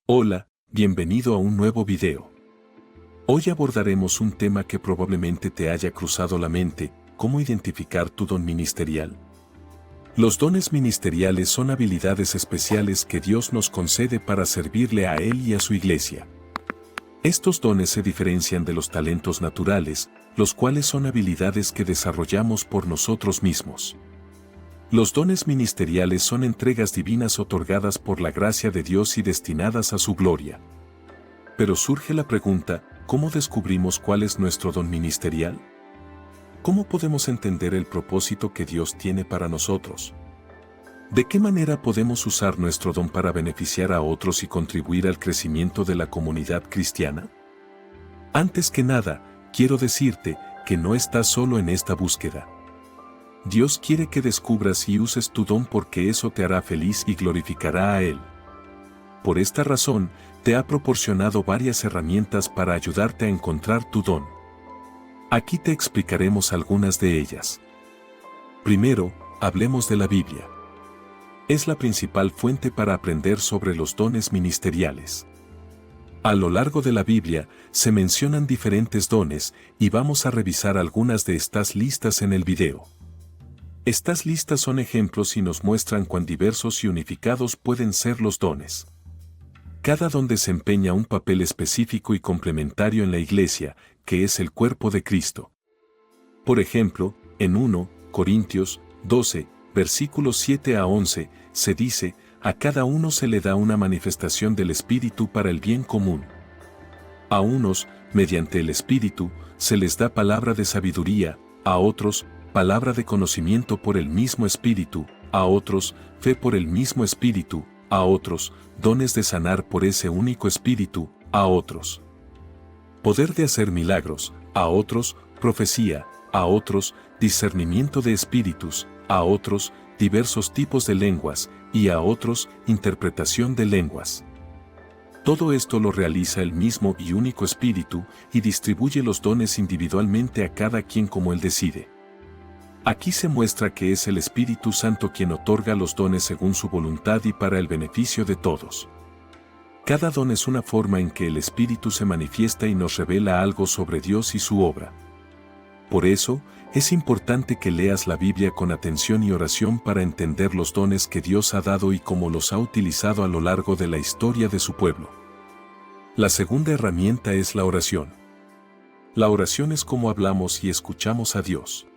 Hola, bienvenido a un nuevo video. Hoy abordaremos un tema que probablemente te haya cruzado la mente: cómo identificar tu don ministerial. Los dones ministeriales son habilidades especiales que Dios nos concede para servirle a Él y a su iglesia. Estos dones se diferencian de los talentos naturales, los cuales son habilidades que desarrollamos por nosotros mismos. Los dones ministeriales son entregas divinas otorgadas por la gracia de Dios y destinadas a su gloria. Pero surge la pregunta: ¿cómo descubrimos cuál es nuestro don ministerial? ¿Cómo podemos entender el propósito que Dios tiene para nosotros? ¿De qué manera podemos usar nuestro don para beneficiar a otros y contribuir al crecimiento de la comunidad cristiana? Antes que nada, quiero decirte que no estás solo en esta búsqueda. Dios quiere que descubras y uses tu don porque eso te hará feliz y glorificará a Él. Por esta razón, te ha proporcionado varias herramientas para ayudarte a encontrar tu don. Aquí te explicaremos algunas de ellas. Primero, hablemos de la Biblia. Es la principal fuente para aprender sobre los dones ministeriales. A lo largo de la Biblia, se mencionan diferentes dones y vamos a revisar algunas de estas listas en el video. Estas listas son ejemplos y nos muestran cuán diversos y unificados pueden ser los dones. Cada don desempeña un papel específico y complementario en la iglesia, que es el cuerpo de Cristo. Por ejemplo, en 1 Corintios 12, versículos 7 a 11, se dice: a cada uno se le da una manifestación del Espíritu para el bien común. A unos, mediante el Espíritu, se les da palabra de sabiduría; a otros, palabra de conocimiento por el mismo Espíritu; a otros, fe por el mismo Espíritu; a otros, dones de sanar por ese único Espíritu; a otros, poder de hacer milagros; a otros, profecía; a otros, discernimiento de espíritus; a otros, diversos tipos de lenguas; y a otros, interpretación de lenguas. Todo esto lo realiza el mismo y único Espíritu y distribuye los dones individualmente a cada quien como Él decide. Aquí se muestra que es el Espíritu Santo quien otorga los dones según su voluntad y para el beneficio de todos. Cada don es una forma en que el Espíritu se manifiesta y nos revela algo sobre Dios y su obra. Por eso, es importante que leas la Biblia con atención y oración para entender los dones que Dios ha dado y cómo los ha utilizado a lo largo de la historia de su pueblo. La segunda herramienta es la oración. La oración es cómo hablamos y escuchamos a Dios.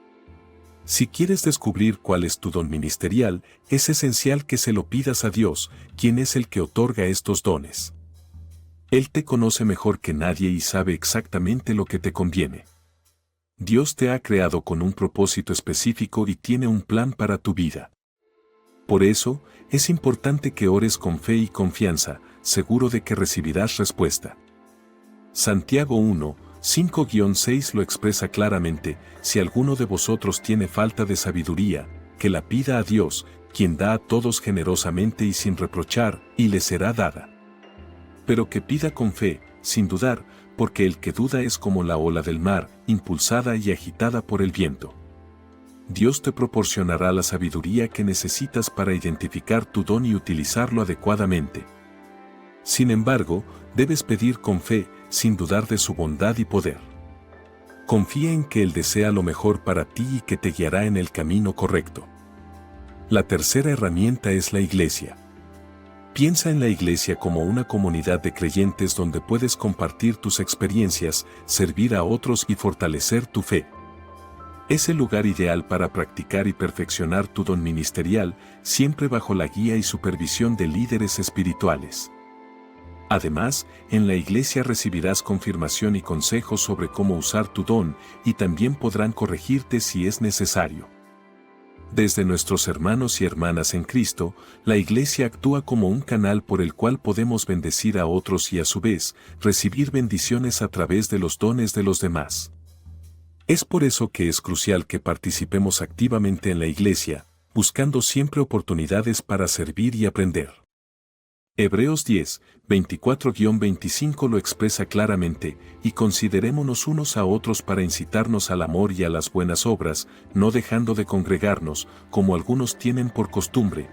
Si quieres descubrir cuál es tu don ministerial, es esencial que se lo pidas a Dios, quien es el que otorga estos dones. Él te conoce mejor que nadie y sabe exactamente lo que te conviene. Dios te ha creado con un propósito específico y tiene un plan para tu vida. Por eso, es importante que ores con fe y confianza, seguro de que recibirás respuesta. Santiago 1, 5-6 lo expresa claramente: si alguno de vosotros tiene falta de sabiduría, que la pida a Dios, quien da a todos generosamente y sin reprochar, y le será dada. Pero que pida con fe, sin dudar, porque el que duda es como la ola del mar, impulsada y agitada por el viento. Dios te proporcionará la sabiduría que necesitas para identificar tu don y utilizarlo adecuadamente. Sin embargo, debes pedir con fe, sin dudar de su bondad y poder. Confía en que Él desea lo mejor para ti y que te guiará en el camino correcto. La tercera herramienta es la iglesia. Piensa en la iglesia como una comunidad de creyentes donde puedes compartir tus experiencias, servir a otros y fortalecer tu fe. Es el lugar ideal para practicar y perfeccionar tu don ministerial, siempre bajo la guía y supervisión de líderes espirituales. Además, en la iglesia recibirás confirmación y consejos sobre cómo usar tu don, y también podrán corregirte si es necesario. Desde nuestros hermanos y hermanas en Cristo, la iglesia actúa como un canal por el cual podemos bendecir a otros y a su vez, recibir bendiciones a través de los dones de los demás. Es por eso que es crucial que participemos activamente en la iglesia, buscando siempre oportunidades para servir y aprender. Hebreos 10, 24-25 lo expresa claramente: y considerémonos unos a otros para incitarnos al amor y a las buenas obras, no dejando de congregarnos, como algunos tienen por costumbre,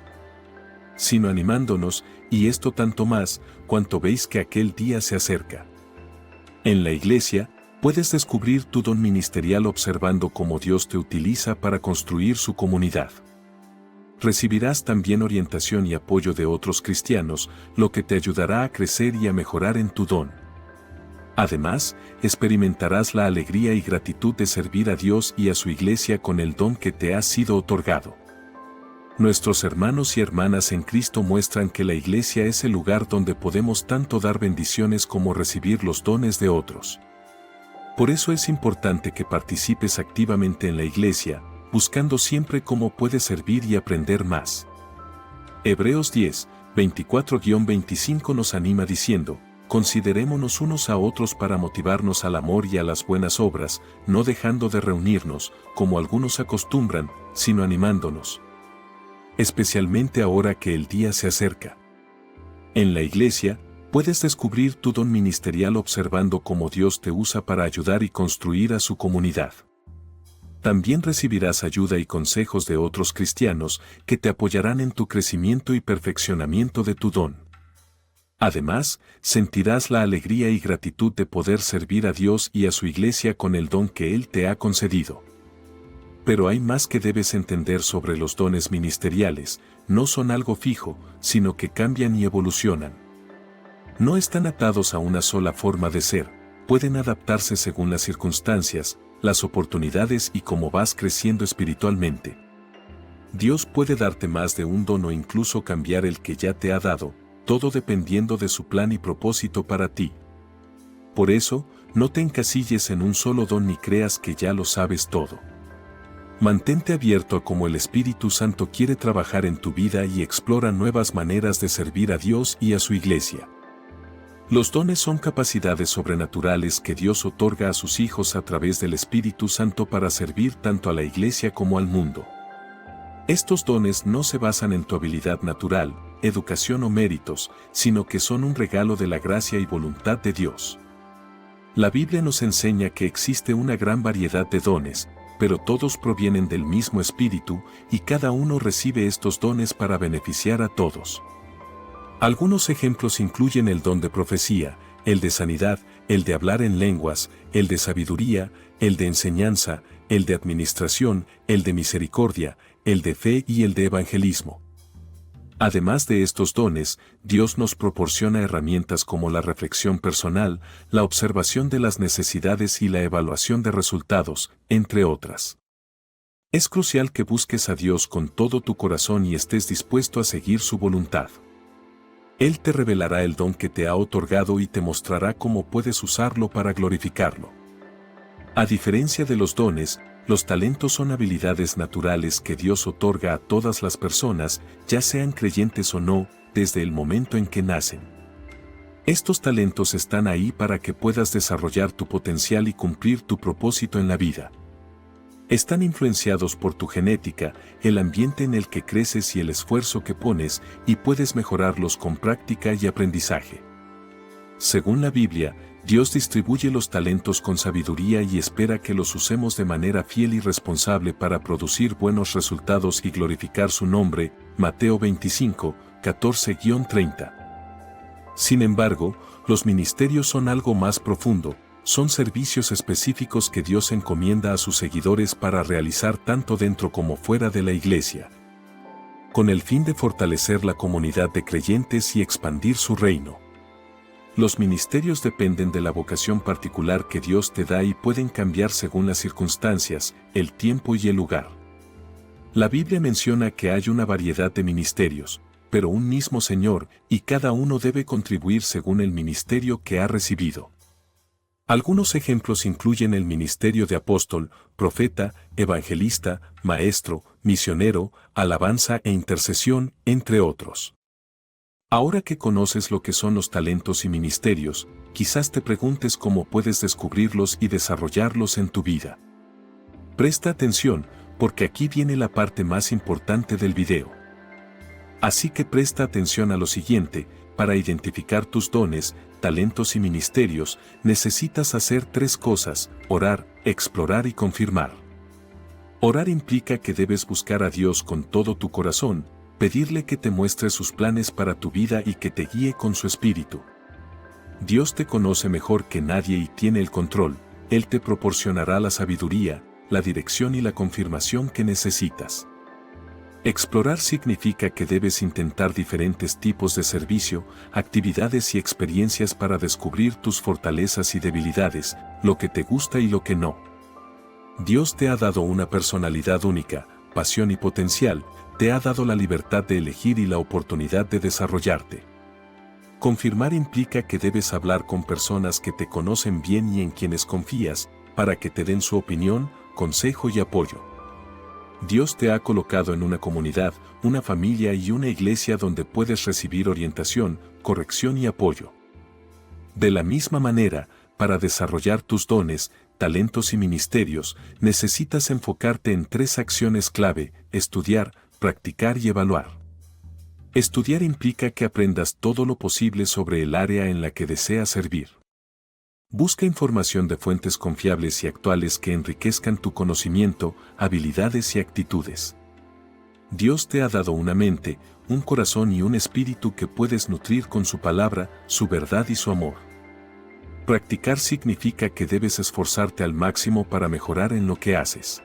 sino animándonos, y esto tanto más, cuanto veis que aquel día se acerca. En la iglesia, puedes descubrir tu don ministerial observando cómo Dios te utiliza para construir su comunidad. Recibirás también orientación y apoyo de otros cristianos, lo que te ayudará a crecer y a mejorar en tu don. Además, experimentarás la alegría y gratitud de servir a Dios y a su iglesia con el don que te ha sido otorgado. Nuestros hermanos y hermanas en Cristo muestran que la iglesia es el lugar donde podemos tanto dar bendiciones como recibir los dones de otros. Por eso es importante que participes activamente en la iglesia, buscando siempre cómo puedes servir y aprender más. Hebreos 10, 24-25 nos anima diciendo: considerémonos unos a otros para motivarnos al amor y a las buenas obras, no dejando de reunirnos, como algunos acostumbran, sino animándonos. Especialmente ahora que el día se acerca. En la iglesia, puedes descubrir tu don ministerial observando cómo Dios te usa para ayudar y construir a su comunidad. También recibirás ayuda y consejos de otros cristianos que te apoyarán en tu crecimiento y perfeccionamiento de tu don. Además, sentirás la alegría y gratitud de poder servir a Dios y a su iglesia con el don que Él te ha concedido. Pero hay más que debes entender sobre los dones ministeriales, no son algo fijo, sino que cambian y evolucionan. No están atados a una sola forma de ser, pueden adaptarse según las circunstancias, las oportunidades y cómo vas creciendo espiritualmente. Dios puede darte más de un don o incluso cambiar el que ya te ha dado, todo dependiendo de su plan y propósito para ti. Por eso, no te encasilles en un solo don ni creas que ya lo sabes todo. Mantente abierto a cómo el Espíritu Santo quiere trabajar en tu vida y explora nuevas maneras de servir a Dios y a su iglesia. Los dones son capacidades sobrenaturales que Dios otorga a sus hijos a través del Espíritu Santo para servir tanto a la iglesia como al mundo. Estos dones no se basan en tu habilidad natural, educación o méritos, sino que son un regalo de la gracia y voluntad de Dios. La Biblia nos enseña que existe una gran variedad de dones, pero todos provienen del mismo Espíritu y cada uno recibe estos dones para beneficiar a todos. Algunos ejemplos incluyen el don de profecía, el de sanidad, el de hablar en lenguas, el de sabiduría, el de enseñanza, el de administración, el de misericordia, el de fe y el de evangelismo. Además de estos dones, Dios nos proporciona herramientas como la reflexión personal, la observación de las necesidades y la evaluación de resultados, entre otras. Es crucial que busques a Dios con todo tu corazón y estés dispuesto a seguir su voluntad. Él te revelará el don que te ha otorgado y te mostrará cómo puedes usarlo para glorificarlo. A diferencia de los dones, los talentos son habilidades naturales que Dios otorga a todas las personas, ya sean creyentes o no, desde el momento en que nacen. Estos talentos están ahí para que puedas desarrollar tu potencial y cumplir tu propósito en la vida. Están influenciados por tu genética, el ambiente en el que creces y el esfuerzo que pones, y puedes mejorarlos con práctica y aprendizaje. Según la Biblia, Dios distribuye los talentos con sabiduría y espera que los usemos de manera fiel y responsable para producir buenos resultados y glorificar su nombre. Mateo 25, 14-30. Sin embargo, los ministerios son algo más profundo. Son servicios específicos que Dios encomienda a sus seguidores para realizar tanto dentro como fuera de la iglesia, con el fin de fortalecer la comunidad de creyentes y expandir su reino. Los ministerios dependen de la vocación particular que Dios te da y pueden cambiar según las circunstancias, el tiempo y el lugar. La Biblia menciona que hay una variedad de ministerios, pero un mismo Señor, y cada uno debe contribuir según el ministerio que ha recibido. Algunos ejemplos incluyen el ministerio de apóstol, profeta, evangelista, maestro, misionero, alabanza e intercesión, entre otros. Ahora que conoces lo que son los talentos y ministerios, quizás te preguntes cómo puedes descubrirlos y desarrollarlos en tu vida. Presta atención, porque aquí viene la parte más importante del video. Así que presta atención a lo siguiente: para identificar tus dones, talentos y ministerios, necesitas hacer 3 cosas: orar, explorar y confirmar. Orar implica que debes buscar a Dios con todo tu corazón, pedirle que te muestre sus planes para tu vida y que te guíe con su espíritu. Dios te conoce mejor que nadie y tiene el control. Él te proporcionará la sabiduría, la dirección y la confirmación que necesitas. Explorar significa que debes intentar diferentes tipos de servicio, actividades y experiencias para descubrir tus fortalezas y debilidades, lo que te gusta y lo que no. Dios te ha dado una personalidad única, pasión y potencial, te ha dado la libertad de elegir y la oportunidad de desarrollarte. Confirmar implica que debes hablar con personas que te conocen bien y en quienes confías, para que te den su opinión, consejo y apoyo. Dios te ha colocado en una comunidad, una familia y una iglesia donde puedes recibir orientación, corrección y apoyo. De la misma manera, para desarrollar tus dones, talentos y ministerios, necesitas enfocarte en 3 acciones clave: estudiar, practicar y evaluar. Estudiar implica que aprendas todo lo posible sobre el área en la que deseas servir. Busca información de fuentes confiables y actuales que enriquezcan tu conocimiento, habilidades y actitudes. Dios te ha dado una mente, un corazón y un espíritu que puedes nutrir con su palabra, su verdad y su amor. Practicar significa que debes esforzarte al máximo para mejorar en lo que haces.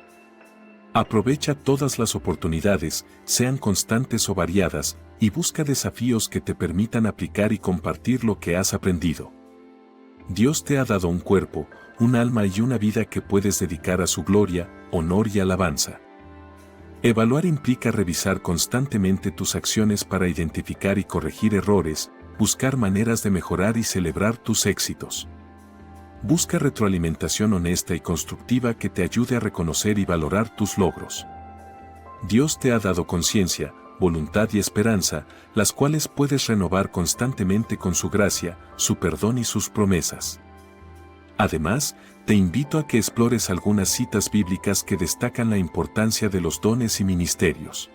Aprovecha todas las oportunidades, sean constantes o variadas, y busca desafíos que te permitan aplicar y compartir lo que has aprendido. Dios te ha dado un cuerpo, un alma y una vida que puedes dedicar a su gloria, honor y alabanza. Evaluar implica revisar constantemente tus acciones para identificar y corregir errores, buscar maneras de mejorar y celebrar tus éxitos. Busca retroalimentación honesta y constructiva que te ayude a reconocer y valorar tus logros. Dios te ha dado conciencia, voluntad y esperanza, las cuales puedes renovar constantemente con su gracia, su perdón y sus promesas. Además, te invito a que explores algunas citas bíblicas que destacan la importancia de los dones y ministerios.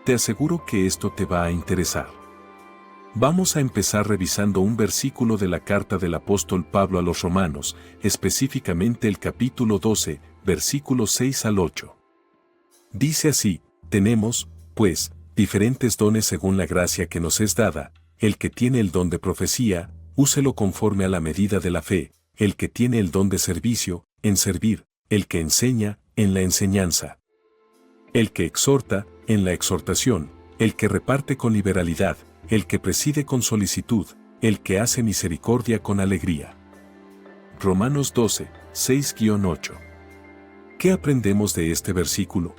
Te aseguro que esto te va a interesar. Vamos a empezar revisando un versículo de la carta del apóstol Pablo a los Romanos, específicamente el capítulo 12, versículos 6 al 8. Dice así: tenemos, pues, diferentes dones según la gracia que nos es dada. El que tiene el don de profecía, úselo conforme a la medida de la fe; el que tiene el don de servicio, en servir; el que enseña, en la enseñanza; el que exhorta, en la exhortación; el que reparte con liberalidad; el que preside con solicitud; el que hace misericordia con alegría. Romanos 12, 6-8. ¿Qué aprendemos de este versículo?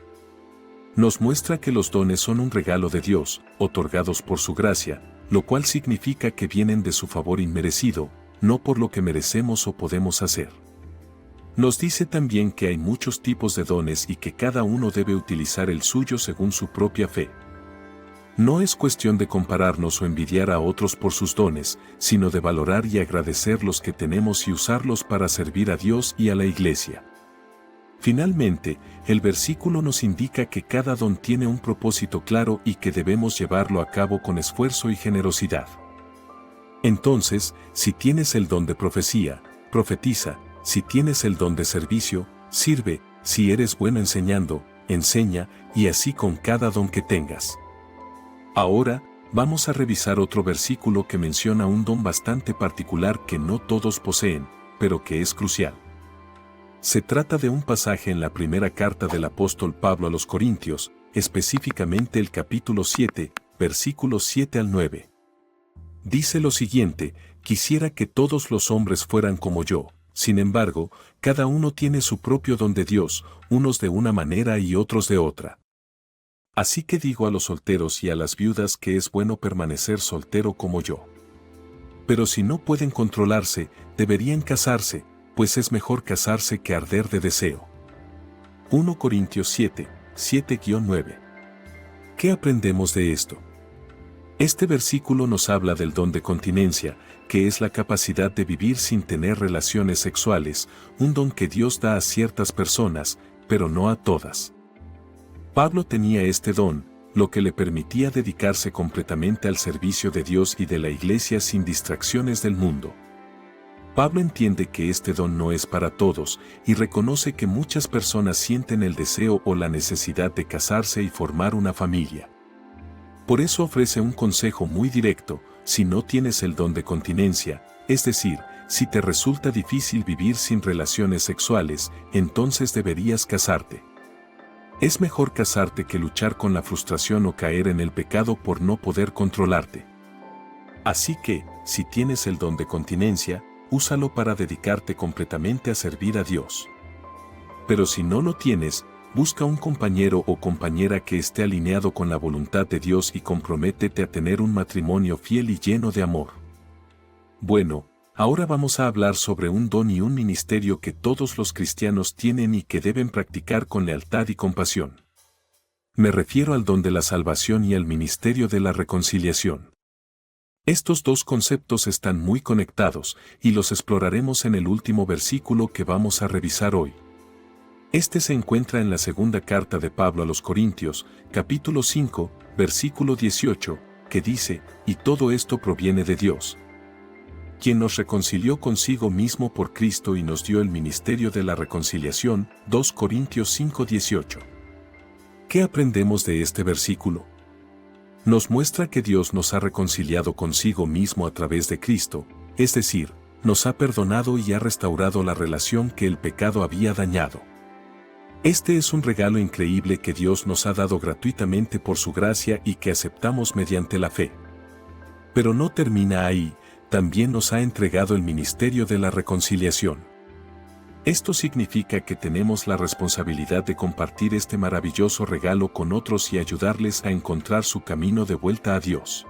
Nos muestra que los dones son un regalo de Dios, otorgados por su gracia, lo cual significa que vienen de su favor inmerecido, no por lo que merecemos o podemos hacer. Nos dice también que hay muchos tipos de dones y que cada uno debe utilizar el suyo según su propia fe. No es cuestión de compararnos o envidiar a otros por sus dones, sino de valorar y agradecer los que tenemos y usarlos para servir a Dios y a la Iglesia. Finalmente, el versículo nos indica que cada don tiene un propósito claro y que debemos llevarlo a cabo con esfuerzo y generosidad. Entonces, si tienes el don de profecía, profetiza; si tienes el don de servicio, sirve; si eres bueno enseñando, enseña, y así con cada don que tengas. Ahora, vamos a revisar otro versículo que menciona un don bastante particular que no todos poseen, pero que es crucial. Se trata de un pasaje en la primera carta del apóstol Pablo a los Corintios, específicamente el capítulo 7, versículos 7 al 9. Dice lo siguiente: quisiera que todos los hombres fueran como yo; sin embargo, cada uno tiene su propio don de Dios, unos de una manera y otros de otra. Así que digo a los solteros y a las viudas que es bueno permanecer soltero como yo. Pero si no pueden controlarse, deberían casarse, pues es mejor casarse que arder de deseo. 1 Corintios 7, 7-9. ¿Qué aprendemos de esto? Este versículo nos habla del don de continencia, que es la capacidad de vivir sin tener relaciones sexuales, un don que Dios da a ciertas personas, pero no a todas. Pablo tenía este don, lo que le permitía dedicarse completamente al servicio de Dios y de la Iglesia sin distracciones del mundo. Pablo entiende que este don no es para todos, y reconoce que muchas personas sienten el deseo o la necesidad de casarse y formar una familia. Por eso ofrece un consejo muy directo: si no tienes el don de continencia, es decir, si te resulta difícil vivir sin relaciones sexuales, entonces deberías casarte. Es mejor casarte que luchar con la frustración o caer en el pecado por no poder controlarte. Así que, si tienes el don de continencia, úsalo para dedicarte completamente a servir a Dios. Pero si no lo tienes, busca un compañero o compañera que esté alineado con la voluntad de Dios y comprométete a tener un matrimonio fiel y lleno de amor. Bueno, ahora vamos a hablar sobre un don y un ministerio que todos los cristianos tienen y que deben practicar con lealtad y compasión. Me refiero al don de la salvación y al ministerio de la reconciliación. Estos dos conceptos están muy conectados y los exploraremos en el último versículo que vamos a revisar hoy. Este se encuentra en la segunda carta de Pablo a los Corintios, capítulo 5, versículo 18, que dice: y todo esto proviene de Dios, quien nos reconcilió consigo mismo por Cristo y nos dio el ministerio de la reconciliación. 2 Corintios 5, 18. ¿Qué aprendemos de este versículo? Nos muestra que Dios nos ha reconciliado consigo mismo a través de Cristo, es decir, nos ha perdonado y ha restaurado la relación que el pecado había dañado. Este es un regalo increíble que Dios nos ha dado gratuitamente por su gracia y que aceptamos mediante la fe. Pero no termina ahí, también nos ha entregado el ministerio de la reconciliación. Esto significa que tenemos la responsabilidad de compartir este maravilloso regalo con otros y ayudarles a encontrar su camino de vuelta a Dios.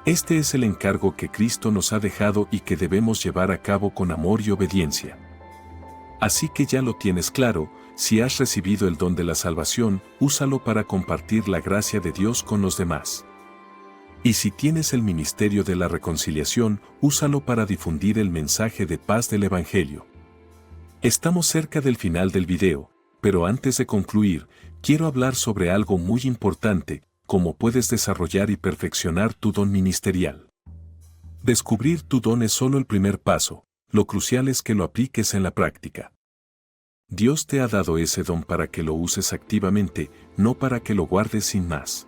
Este es el encargo que Cristo nos ha dejado y que debemos llevar a cabo con amor y obediencia. Así que ya lo tienes claro: si has recibido el don de la salvación, úsalo para compartir la gracia de Dios con los demás. Y si tienes el ministerio de la reconciliación, úsalo para difundir el mensaje de paz del Evangelio. Estamos cerca del final del video, pero antes de concluir, quiero hablar sobre algo muy importante: cómo puedes desarrollar y perfeccionar tu don ministerial. Descubrir tu don es solo el primer paso, lo crucial es que lo apliques en la práctica. Dios te ha dado ese don para que lo uses activamente, no para que lo guardes sin más.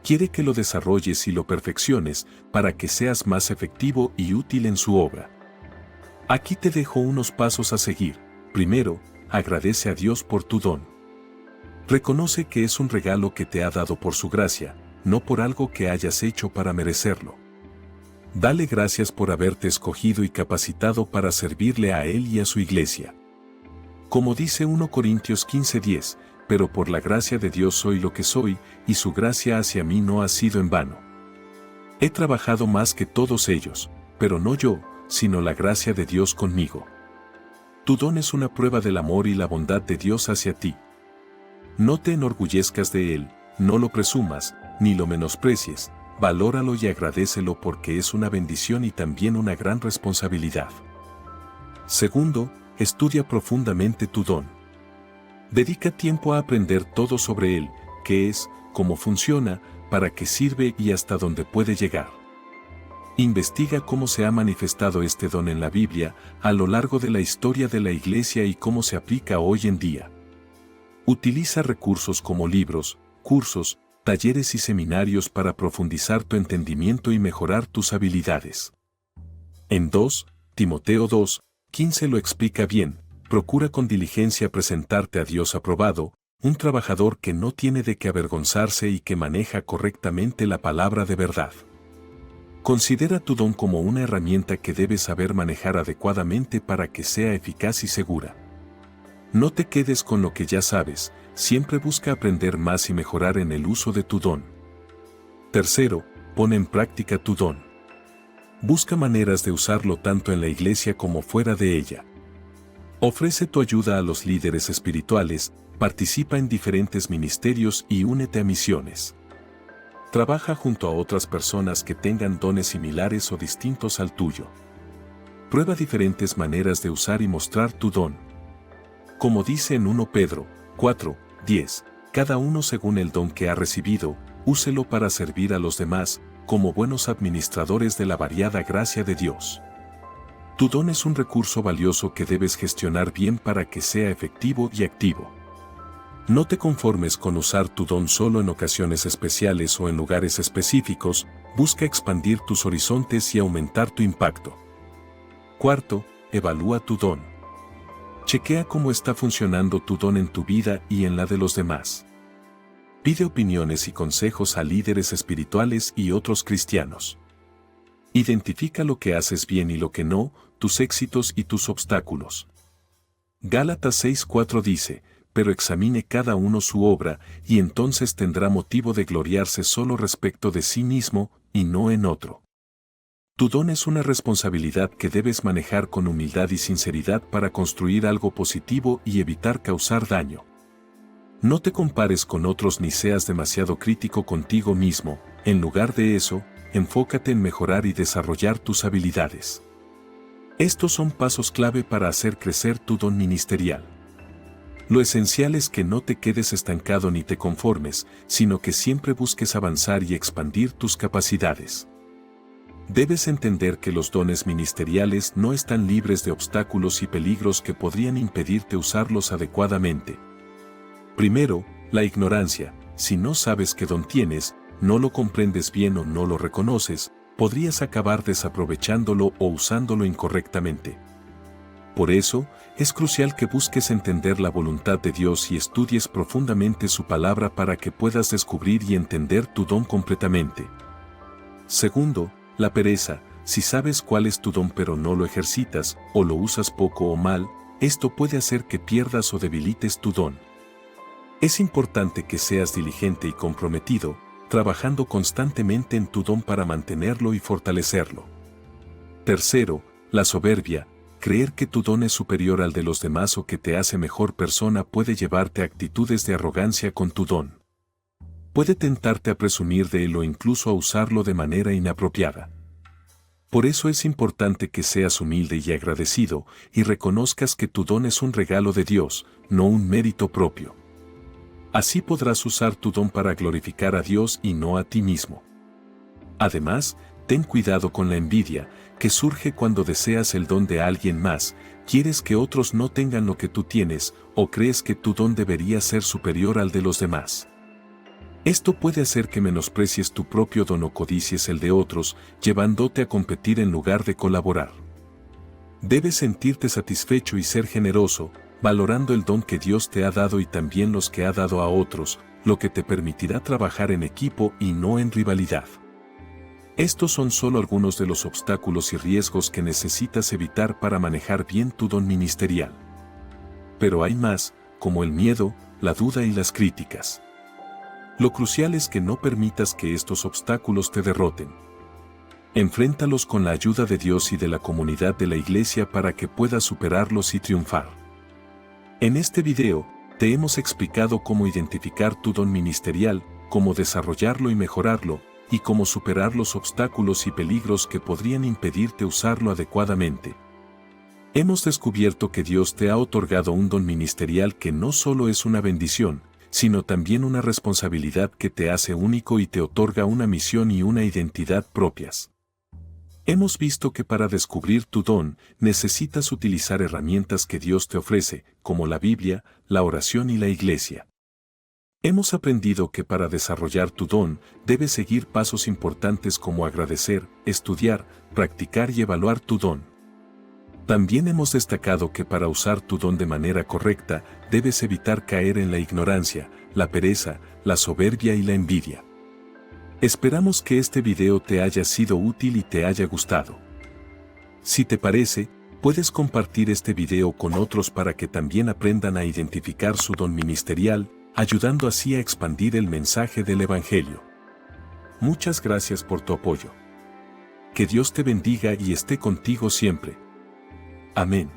Quiere que lo desarrolles y lo perfecciones para que seas más efectivo y útil en su obra. Aquí te dejo unos pasos a seguir. Primero, agradece a Dios por tu don. Reconoce que es un regalo que te ha dado por su gracia, no por algo que hayas hecho para merecerlo. Dale gracias por haberte escogido y capacitado para servirle a Él y a su iglesia. Como dice 1 Corintios 15:10, pero por la gracia de Dios soy lo que soy, y su gracia hacia mí no ha sido en vano. He trabajado más que todos ellos, pero no yo, sino la gracia de Dios conmigo. Tu don es una prueba del amor y la bondad de Dios hacia ti. No te enorgullezcas de él, no lo presumas, ni lo menosprecies, valóralo y agradécelo porque es una bendición y también una gran responsabilidad. Segundo, estudia profundamente tu don. Dedica tiempo a aprender todo sobre él: qué es, cómo funciona, para qué sirve y hasta dónde puede llegar. Investiga cómo se ha manifestado este don en la Biblia, a lo largo de la historia de la Iglesia y cómo se aplica hoy en día. Utiliza recursos como libros, cursos, talleres y seminarios para profundizar tu entendimiento y mejorar tus habilidades. En 2 Timoteo 2:15 lo explica bien: procura con diligencia presentarte a Dios aprobado, un trabajador que no tiene de qué avergonzarse y que maneja correctamente la palabra de verdad. Considera tu don como una herramienta que debes saber manejar adecuadamente para que sea eficaz y segura. No te quedes con lo que ya sabes, siempre busca aprender más y mejorar en el uso de tu don. Tercero, pon en práctica tu don. Busca maneras de usarlo tanto en la iglesia como fuera de ella. Ofrece tu ayuda a los líderes espirituales, participa en diferentes ministerios y únete a misiones. Trabaja junto a otras personas que tengan dones similares o distintos al tuyo. Prueba diferentes maneras de usar y mostrar tu don. Como dice en 1 Pedro 4:10, cada uno según el don que ha recibido, úselo para servir a los demás, como buenos administradores de la variada gracia de Dios. Tu don es un recurso valioso que debes gestionar bien para que sea efectivo y activo. No te conformes con usar tu don solo en ocasiones especiales o en lugares específicos, busca expandir tus horizontes y aumentar tu impacto. Cuarto, evalúa tu don. Chequea cómo está funcionando tu don en tu vida y en la de los demás. Pide opiniones y consejos a líderes espirituales y otros cristianos. Identifica lo que haces bien y lo que no, tus éxitos y tus obstáculos. Gálatas 6:4 dice, pero examine cada uno su obra, y entonces tendrá motivo de gloriarse solo respecto de sí mismo, y no en otro. Tu don es una responsabilidad que debes manejar con humildad y sinceridad para construir algo positivo y evitar causar daño. No te compares con otros ni seas demasiado crítico contigo mismo, en lugar de eso, enfócate en mejorar y desarrollar tus habilidades. Estos son pasos clave para hacer crecer tu don ministerial. Lo esencial es que no te quedes estancado ni te conformes, sino que siempre busques avanzar y expandir tus capacidades. Debes entender que los dones ministeriales no están libres de obstáculos y peligros que podrían impedirte usarlos adecuadamente. Primero, la ignorancia. Si no sabes qué don tienes, no lo comprendes bien o no lo reconoces, podrías acabar desaprovechándolo o usándolo incorrectamente. Por eso, es crucial que busques entender la voluntad de Dios y estudies profundamente su palabra para que puedas descubrir y entender tu don completamente. Segundo, la pereza. Si sabes cuál es tu don pero no lo ejercitas, o lo usas poco o mal, esto puede hacer que pierdas o debilites tu don. Es importante que seas diligente y comprometido, trabajando constantemente en tu don para mantenerlo y fortalecerlo. Tercero, la soberbia. Creer que tu don es superior al de los demás o que te hace mejor persona puede llevarte a actitudes de arrogancia con tu don. Puede tentarte a presumir de él o incluso a usarlo de manera inapropiada. Por eso es importante que seas humilde y agradecido y reconozcas que tu don es un regalo de Dios, no un mérito propio. Así podrás usar tu don para glorificar a Dios y no a ti mismo. Además, ten cuidado con la envidia, que surge cuando deseas el don de alguien más, quieres que otros no tengan lo que tú tienes, o crees que tu don debería ser superior al de los demás. Esto puede hacer que menosprecies tu propio don o codicies el de otros, llevándote a competir en lugar de colaborar. Debes sentirte satisfecho y ser generoso, valorando el don que Dios te ha dado y también los que ha dado a otros, lo que te permitirá trabajar en equipo y no en rivalidad. Estos son solo algunos de los obstáculos y riesgos que necesitas evitar para manejar bien tu don ministerial. Pero hay más, como el miedo, la duda y las críticas. Lo crucial es que no permitas que estos obstáculos te derroten. Enfréntalos con la ayuda de Dios y de la comunidad de la iglesia para que puedas superarlos y triunfar. En este video, te hemos explicado cómo identificar tu don ministerial, cómo desarrollarlo y mejorarlo, y cómo superar los obstáculos y peligros que podrían impedirte usarlo adecuadamente. Hemos descubierto que Dios te ha otorgado un don ministerial que no solo es una bendición, sino también una responsabilidad que te hace único y te otorga una misión y una identidad propias. Hemos visto que para descubrir tu don, necesitas utilizar herramientas que Dios te ofrece, como la Biblia, la oración y la iglesia. Hemos aprendido que para desarrollar tu don, debes seguir pasos importantes como agradecer, estudiar, practicar y evaluar tu don. También hemos destacado que para usar tu don de manera correcta, debes evitar caer en la ignorancia, la pereza, la soberbia y la envidia. Esperamos que este video te haya sido útil y te haya gustado. Si te parece, puedes compartir este video con otros para que también aprendan a identificar su don ministerial, ayudando así a expandir el mensaje del Evangelio. Muchas gracias por tu apoyo. Que Dios te bendiga y esté contigo siempre. Amén.